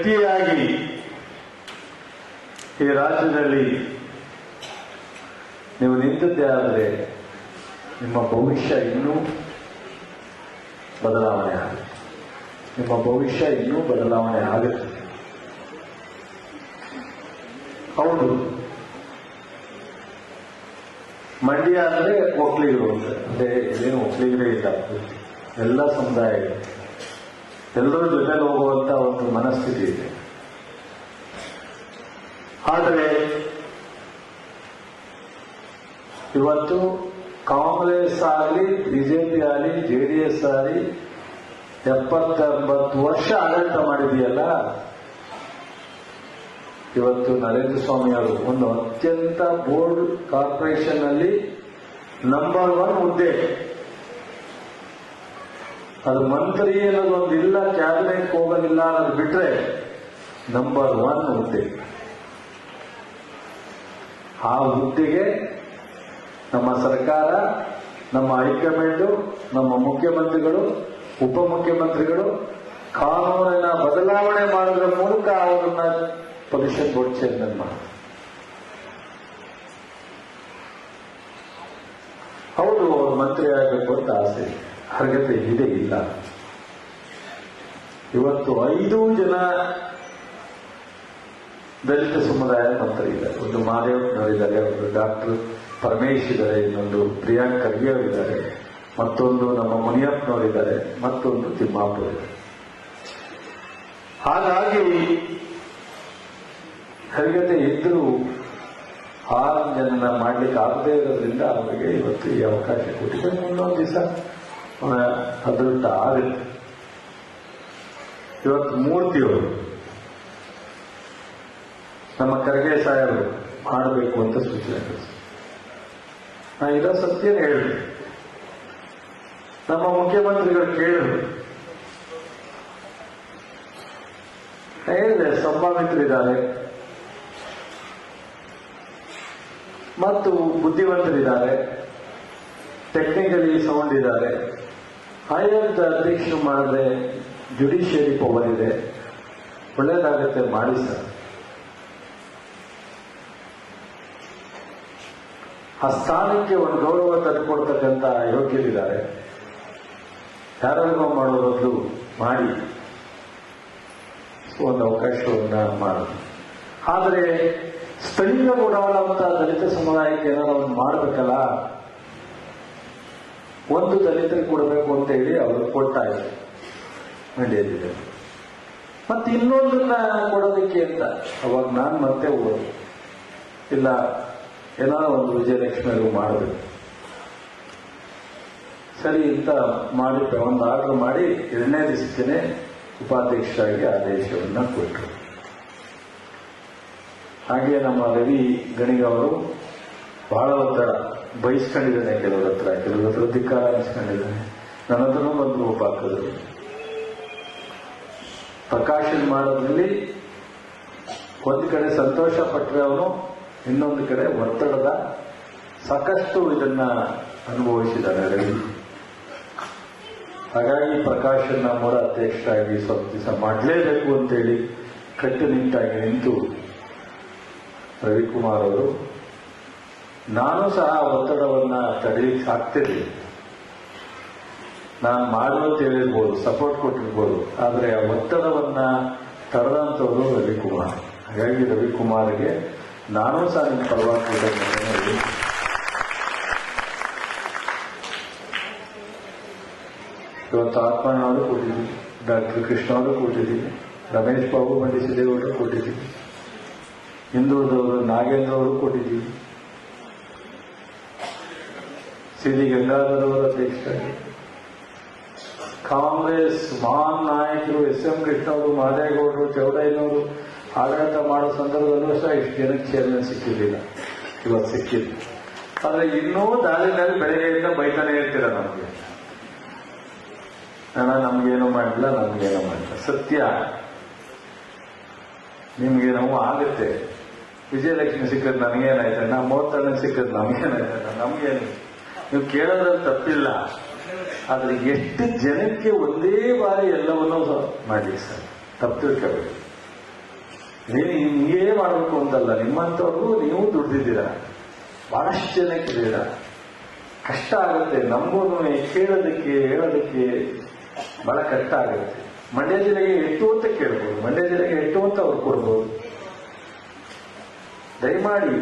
ವ್ಯಕ್ತಿಯಾಗಿ ಈ ರಾಜ್ಯದಲ್ಲಿ ನೀವು ನಿಂತದ್ದೇ ಆದರೆ ನಿಮ್ಮ ಭವಿಷ್ಯ ಇನ್ನೂ ಬದಲಾವಣೆ ಆಗುತ್ತೆ. ನಿಮ್ಮ ಭವಿಷ್ಯ ಇನ್ನೂ ಬದಲಾವಣೆ ಆಗುತ್ತೆ. ಹೌದು, ಮಂಡ್ಯ ಅಂದ್ರೆ ಒಕ್ಕಲಿಗರು ಅಂದ್ರೆ ಇದೇನು ಒಕ್ಕಲಿಗರೇ ಇಲ್ಲ, ಎಲ್ಲ ಸಮುದಾಯಗಳು ಎಲ್ಲರೂ ಜೊತೆಲಿ ಹೋಗುವಂತ ಒಂದು ಮನಸ್ಥಿತಿ ಇದೆ. ಆದರೆ ಇವತ್ತು ಕಾಂಗ್ರೆಸ್ ಆಗಲಿ, ಬಿಜೆಪಿ ಆಗಲಿ, ಜೆಡಿಎಸ್ ಆಗಲಿ 70-80 ವರ್ಷ ಆಡಳಿತ ಮಾಡಿದೆಯಲ್ಲ, ಇವತ್ತು ನರೇಂದ್ರ ಸ್ವಾಮಿ ಅವರು ಒಂದು ಅತ್ಯಂತ ಬೋರ್ಡ್ ಕಾರ್ಪೊರೇಷನ್ ಅಲ್ಲಿ ನಂಬರ್ 1 ಹುದ್ದೆ, ಅದು ಮಂತ್ರಿ ಅನ್ನೋದೊಂದು ಇಲ್ಲ, ಕ್ಯಾಬಿನೆಟ್ ಹೋಗೋದಿಲ್ಲ ಅನ್ನೋದು ಬಿಟ್ರೆ ನಂಬರ್ 1 ಹುದ್ದೆ. ಆ ಹುದ್ದೆಗೆ ನಮ್ಮ ಸರ್ಕಾರ, ನಮ್ಮ ಹೈಕಮಾಂಡ್, ನಮ್ಮ ಮುಖ್ಯಮಂತ್ರಿಗಳು, ಉಪಮುಖ್ಯಮಂತ್ರಿಗಳು ಕಾನೂನಿನ ಬದಲಾವಣೆ ಮಾಡೋದ್ರ ಮೂಲಕ ಅವರನ್ನ ಪೊಲ್ಯೂಷನ್ ಬೋರ್ಡ್ ಚೇರ್ಮನ್ ಮಾಡಿ. ಹೌದು, ಅವರು ಮಂತ್ರಿ ಆಗಬೇಕು ಅಂತ ಆಸೆ, ಅರ್ಹತೆ ಇದೆ, ಇಲ್ಲ. ಇವತ್ತು 5 ಜನ ದಲಿತ ಸಮುದಾಯ ಮಂತ್ರಿ ಇದ್ದಾರೆ. ಒಂದು ಮಹಾದೇವನವರಿದ್ದಾರೆ, ಒಂದು ಡಾಕ್ಟರ್ ಪರಮೇಶ್ ಇದ್ದಾರೆ, ಇನ್ನೊಂದು ಪ್ರಿಯಾಂಕ್ ಖರ್ಗೆ ಅವರಿದ್ದಾರೆ, ಮತ್ತೊಂದು ನಮ್ಮ ಮುನಿಯಪ್ಪನವರಿದ್ದಾರೆ, ಮತ್ತೊಂದು ತಿಮ್ಮಾಪುರ ಇದ್ದಾರೆ. ಹಾಗಾಗಿ ಅರ್ಹತೆ ಇದ್ದರೂ 6 ಜನನ ಮಾಡ್ಲಿಕ್ಕೆ ಆಗದೇ ಇರೋದ್ರಿಂದ ಅವರಿಗೆ ಇವತ್ತು ಈ ಅವಕಾಶ ಕೊಟ್ಟಿದೆ. ಮುಂದೊಂದು ದಿವಸ ಅದೃಷ್ಟ ಆಗುತ್ತೆ. ಇವತ್ತು ಮೂರ್ತಿಯವರು ನಮ್ಮ ಖರ್ಗೆ ಸಾಹೇಬರು ಮಾಡಬೇಕು ಅಂತ ಸೂಚನೆ ಕಳಿಸಿ, ನಾ ಇರೋ ಸತ್ಯನ ಹೇಳಿದೆ. ನಮ್ಮ ಮುಖ್ಯಮಂತ್ರಿಗಳು ಕೇಳಿದ್ರು, ಹೇಳಿದೆ ಸಂಭಾವಿತರಿದ್ದಾರೆ ಮತ್ತು ಬುದ್ಧಿವಂತರಿದ್ದಾರೆ, ಟೆಕ್ನಿಕಲಿ ಸೌಂಡ್ ಇದ್ದಾರೆ, ಆಯೋಗದ ಅಧ್ಯಕ್ಷರು ಮಾಡಿದ್ರೆ ಜುಡಿಷಿಯರಿ ಪವರ್ ಇದೆ, ಒಳ್ಳೇದಾಗುತ್ತೆ, ಮಾಡಿ ಸರ್. ಆ ಸ್ಥಾನಕ್ಕೆ ಒಂದು ಗೌರವ ತಂದುಕೊಡ್ತಕ್ಕಂಥ ಯೋಗ್ಯರಿದ್ದಾರೆ. ಯಾರಿಗೋ ಮಾಡೋ ಬದಲು ಮಾಡಿ ಒಂದು ಅವಕಾಶವನ್ನ ಮಾಡೋದು. ಆದರೆ ಸ್ಥಳೀಯ ಓಡಾಡುವಂತ ದಲಿತ ಸಮುದಾಯಕ್ಕೆ ಏನಾದ್ರು ಒಂದು ಮಾಡಬೇಕಲ್ಲ, ಒಂದು ದಲಿತರಿಗೆ ಕೊಡಬೇಕು ಅಂತ ಹೇಳಿ ಅವರು ಕೊಟ್ಟಾಯ್ತು ಮಂಡ್ಯದಿದೆ. ಮತ್ತೆ ಇನ್ನೊಂದನ್ನ ಕೊಡೋದಕ್ಕೆ ಅಂತ ಅವಾಗ ನಾನು ಮತ್ತೆ ಹೋಗೋದು ಇಲ್ಲ, ಏನಾದ್ರು ಒಂದು ವಿಜಯಲಕ್ಷ್ಮಿಗೂ ಮಾಡಬೇಕು ಸರಿ ಅಂತ ಮಾಡಿ ಒಂದು ಆರ್ಡರ್ ಮಾಡಿ 2ನೇ ದಿವಸಕ್ಕೆ ಉಪಾಧ್ಯಕ್ಷರಾಗಿ ಆದೇಶವನ್ನ ಕೊಟ್ಟರು. ಹಾಗೆ ನಮ್ಮ ರವಿ ಗಣಿಗ ಅವರು ಬಹಳ ಒತ್ತಡ ಬಯಸ್ಕೊಂಡಿದ್ದಾನೆ, ಕೆಲವ್ರ ಹತ್ರ ಧಿಕ್ಕಾರ ಅನಿಸ್ಕೊಂಡಿದ್ದಾನೆ. ನನ್ನ ಹತ್ರನೂ ಬಂದು ಒಬ್ಬ ಹಾಕಿದ್ರು. ಪ್ರಕಾಶನ್ ಮಾಡೋದ್ರಲ್ಲಿ ಒಂದು ಕಡೆ ಸಂತೋಷ ಪಟ್ಟರೆ ಅವನು, ಇನ್ನೊಂದು ಕಡೆ ಒತ್ತಡದ ಸಾಕಷ್ಟು ಇದನ್ನ ಅನುಭವಿಸಿದ್ದಾನೆ ರವಿ. ಹಾಗಾಗಿ ಪ್ರಕಾಶನ್ ನಮ್ಮವರ ಅಧ್ಯಕ್ಷರಾಗಿ ಸ್ವಲ್ಪ ದಿವಸ ಮಾಡಲೇಬೇಕು ಅಂತೇಳಿ ಕಟ್ಟುನಿಟ್ಟಾಗಿ ನಿಂತು ರವಿಕುಮಾರ್ ಅವರು, ನಾನು ಸಹ ಒತ್ತಡವನ್ನ ತಡೆಯಲಿಕ್ಕೆ ಆಗ್ತಿರ್ಲಿಲ್ಲ. ನಾನು ಮಾಡುವಂತ ಹೇಳಿರ್ಬೋದು, ಸಪೋರ್ಟ್ ಕೊಟ್ಟಿರ್ಬೋದು, ಆದರೆ ಆ ಒತ್ತಡವನ್ನ ತಡೆದಂಥವರು ರವಿಕುಮಾರ್. ಹಾಗಾಗಿ ರವಿಕುಮಾರ್ಗೆ ನಾನು ಸಹ ನಿಮ್ಮ ಪರವಾಗಿ ಇವತ್ತು ಆತ್ಮಣ್ಣವರು ಕೊಟ್ಟಿದ್ದೀವಿ, ಡಾಕ್ಟರ್ ಕೃಷ್ಣ ಅವರು ಕೊಟ್ಟಿದ್ದೀವಿ, ರಮೇಶ್ ಬಾಬು ಮಂಡಿಸಿದೇವರು ಕೊಟ್ಟಿದ್ದೀವಿ, ಹಿಂದುಳಿದವರು ನಾಗೇಂದ್ರ ಅವರು ಕೊಟ್ಟಿದ್ದೀವಿ, ಸಿ.ಡಿ. ಗಂಗಾಧರ್ ಅವರ ಅಧ್ಯಕ್ಷರಾಗಿ ಕಾಂಗ್ರೆಸ್ ಮಹಾನ್ ನಾಯಕರು ಎಸ್.ಎಂ. ಕೃಷ್ಣ ಅವರು, ಮಹದೇಗೌಡರು, ಚೌಡಯ್ಯನವರು ಆಡಳಿತ ಮಾಡೋ ಸಂದರ್ಭದಲ್ಲೂ ಸಹ ಇಷ್ಟು ಜನಕ್ಕೆ ಚೇರ್ಮನ್ ಸಿಕ್ಕಿರಲಿಲ್ಲ, ಇವತ್ತು ಸಿಕ್ಕಿಲ್ಲ. ಆದರೆ ಇನ್ನೂ ದಾರಿನಲ್ಲಿ ಬೆಳಗ್ಗೆಯಿಂದ ಬೈತಾನೆ ಇರ್ತೀರ ನಮಗೆ, ನಮ್ಗೇನು ಮಾಡಿಲ್ಲ, ನಮ್ಗೇನೋ ಮಾಡಿಲ್ಲ. ಸತ್ಯ, ನಿಮ್ಗೆ ನೋವು ಆಗುತ್ತೆ. ವಿಜಯಲಕ್ಷ್ಮಿ ಸಿಕ್ಕದ್ ನನಗೇನಾಯ್ತಣ್ಣ, 32 ಸಿಕ್ಕದ್ ನಮ್ಗೇನಾಯ್ತಣ್ಣ, ನಮ್ಗೇನು, ನೀವು ಕೇಳೋದ್ರಲ್ಲಿ ತಪ್ಪಿಲ್ಲ. ಆದ್ರೆ ಎಷ್ಟು ಜನಕ್ಕೆ ಒಂದೇ ಬಾರಿ ಎಲ್ಲವನ್ನೂ ಮಾಡಲಿ ಸರ್, ತಪ್ಪು ತಿಳ್ಕೋಬೇಕು. ನೀವು ಹಿಂಗೇ ಮಾಡಬೇಕು ಅಂತಲ್ಲ, ನಿಮ್ಮಂಥವ್ರಿಗೂ ನೀವು ದುಡ್ದಿದ್ದೀರಾ, ಬಹಳಷ್ಟು ಜನಕ್ಕಿದ್ದೀರಾ. ಕಷ್ಟ ಆಗುತ್ತೆ, ನಮಗೂ ಕೇಳೋದಕ್ಕೆ ಹೇಳೋದಕ್ಕೆ ಬಹಳ ಕಷ್ಟ ಆಗುತ್ತೆ. ಮಂಡ್ಯ ಜಿಲ್ಲೆಗೆ ಎಷ್ಟು ಅಂತ ಕೇಳ್ಬೋದು, ಮಂಡ್ಯ ಜಿಲ್ಲೆಗೆ ಎಷ್ಟು ಅಂತ ಅವ್ರು ಕೊಡ್ಬೋದು. ದಯಮಾಡಿ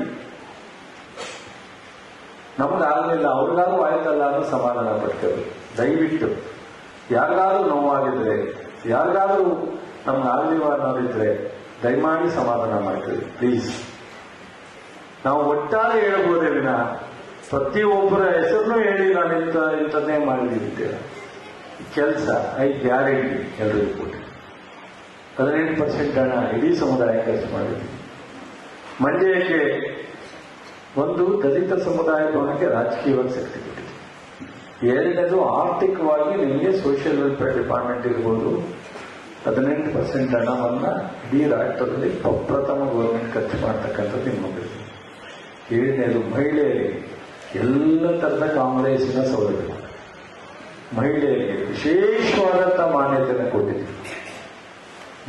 ನಮ್ಗಾಗಲಿಲ್ಲ ಅವ್ರಿಗಾದ್ರೂ ಆಯ್ತಲ್ಲ ಅನ್ನೋ ಸಮಾಧಾನ ಪಡ್ತೇವೆ. ದಯವಿಟ್ಟು ಯಾರಿಗಾದ್ರೂ ನೋವಾಗಿದ್ರೆ, ಯಾರಿಗಾದ್ರೂ ನಮ್ಗೆ ಆಗಲಿವ ಅನ್ನೋದಿದ್ರೆ ದಯಮಾಡಿ ಸಮಾಧಾನ ಮಾಡ್ತೀವಿ ಪ್ಲೀಸ್. ನಾವು ಒಟ್ಟಾರೆ ಹೇಳ್ಬೋದೇ ವಿನ ಪ್ರತಿಯೊಬ್ಬರ ಹೆಸರನ್ನು ಹೇಳಿ ನಾನು ಇಂಥದ್ದೇ ಮಾಡಿದ್ದೀವಿ ಕೆಲಸ. ಐ ಗ್ಯಾರಂಟಿ ಎಲ್ಲರಿಗೂ ಕೊಟ್ಟು 18% ಹಣ ಇಡೀ ಸಮುದಾಯ ಖರ್ಚು ಮಾಡಿದ್ವಿ. ಮಂಡ್ಯಕ್ಕೆ ಒಂದು ದಲಿತ ಸಮುದಾಯ ಭವನಕ್ಕೆ ರಾಜಕೀಯವಾಗಿ ಶಕ್ತಿ ಕೊಟ್ಟಿದೆ. ಎರಡನೇದು ಆರ್ಥಿಕವಾಗಿ ನಿಮಗೆ ಸೋಷಿಯಲ್ ವೆಲ್ಫೇರ್ ಡಿಪಾರ್ಟ್ಮೆಂಟ್ ಇರ್ಬೋದು 18% ಹಣವನ್ನ ಇಡೀ ರಾಷ್ಟ್ರದಲ್ಲಿ ಪ್ರಪ್ರಥಮ ಗೌರ್ಮೆಂಟ್ ಖರ್ಚು ಮಾಡ್ತಕ್ಕಂಥದ್ದು ನಿಮಗೆ. ಏಳನೇದು ಮಹಿಳೆಯರಿಗೆ ಎಲ್ಲ ತರದ ಕಾಂಗ್ರೆಸ್ಸಿನ ಸೌಲಭ್ಯ, ಮಹಿಳೆಯರಿಗೆ ವಿಶೇಷವಾದಂತಹ ಮಾನ್ಯತೆಯನ್ನು ಕೊಟ್ಟಿದ್ದೀವಿ.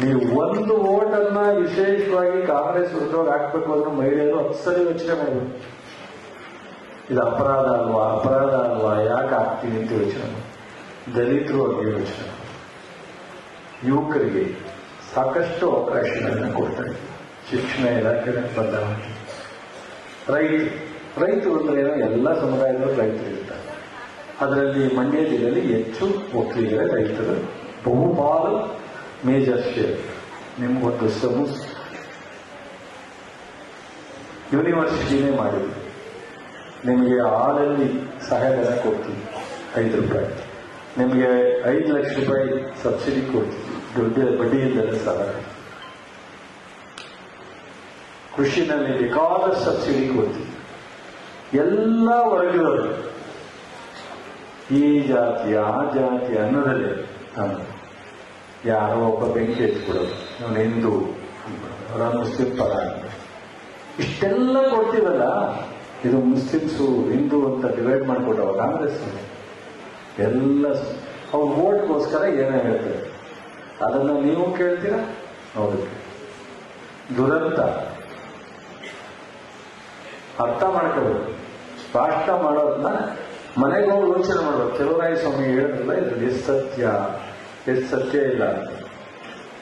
ನೀವು ಒಂದು ವೋಟನ್ನ ವಿಶೇಷವಾಗಿ ಕಾಂಗ್ರೆಸ್ ವಿರುದ್ಧವಾಗಿ ಹಾಕ್ಬೇಕು ಅಂದ್ರೆ ಮಹಿಳೆಯರು 10 ಸರಿ ಯೋಚನೆ ಮಾಡಬೇಕು. ಇದು ಅಪರಾಧ ಅಲ್ವಾ, ಯಾಕೆ ಹಾಕ್ತೀವಿ ಅಂತ ಯೋಚನೆ ಮಾಡಿ. ದಲಿತರು ಬಗ್ಗೆ ಯೋಚನೆ, ಯುವಕರಿಗೆ ಸಾಕಷ್ಟು ಅವಕಾಶಗಳನ್ನ ಕೊಡ್ತಾರೆ. ಶಿಕ್ಷಣ ಇಲಾಖೆ ಬದಲಾವಣೆ, ರೈತರು ಅಂದ್ರೆ ಎಲ್ಲ ಸಮುದಾಯದವರು ರೈತರು ಇರ್ತಾರೆ. ಅದರಲ್ಲಿ ಮಂಡ್ಯ ಜಿಲ್ಲೆಯಲ್ಲಿ ಹೆಚ್ಚು ಒಕ್ಕಲಿಗರ ರೈತರು ಬಹುಪಾಲು ಮೇಜರ್ ಶೇರ್. ನಿಮ್ಗೊಂದು ಯೂನಿವರ್ಸಿಟಿನೇ ಮಾಡಿದ್ವಿ. ನಿಮಗೆ ಹಾಲಲ್ಲಿ ಸಹಾಯಧನ ಕೊಡ್ತೀವಿ 5 ರೂಪಾಯಿ, ನಿಮಗೆ 5 ಲಕ್ಷ ರೂಪಾಯಿ ಸಬ್ಸಿಡಿ ಕೊಡ್ತೀವಿ, ದೊಡ್ಡ ಬಡ್ಡಿ ಇಲ್ಲದ ಸಾಲ. ಕೃಷಿನಲ್ಲಿ ಬೇಕಾದ ಸಬ್ಸಿಡಿ ಕೊಡ್ತೀವಿ. ಎಲ್ಲ ವರ್ಗದವರು ಈ ಜಾತಿ ಆ ಜಾತಿ ಅನ್ನೋದಲ್ಲೇ ನಾನು ಯಾರೋ ಒಬ್ಬ ಬೆಂಕಿ ಎತ್ಕೊಡೋದು, ನಾನು ಹಿಂದೂ ಅವರ ಮುಸ್ಲಿಂ ಪರ ಇಷ್ಟೆಲ್ಲ ಕೊಡ್ತೀವಲ್ಲ, ಇದು ಮುಸ್ಲಿಮ್ಸು ಹಿಂದೂ ಅಂತ ಡಿವೈಡ್ ಮಾಡಿಕೊಟ್ಟವ ಕಾಂಗ್ರೆಸ್ ಎಲ್ಲ ಅವ್ರ ವೋಟ್ಗೋಸ್ಕರ ಏನೋ ಹೇಳ್ತಾರೆ. ಅದನ್ನ ನೀವು ಕೇಳ್ತೀರಾ? ನೋಡಕ್ಕೆ ದುರಂತ. ಅರ್ಥ ಮಾಡ್ಕೋಬೇಕು. ರಾಷ್ಟ್ರ ಮಾಡೋದನ್ನ ಮನೆಗೆ ಹೋಗಿ ಯೋಚನೆ ಮಾಡೋದು. ಚಲುವರಾಯ ಸ್ವಾಮಿ ಹೇಳಿದ್ರಲ್ಲ, ಇದ್ರಲ್ಲಿ ಎಷ್ಟು ಸತ್ಯ ಇಲ್ಲ ಅಂತ.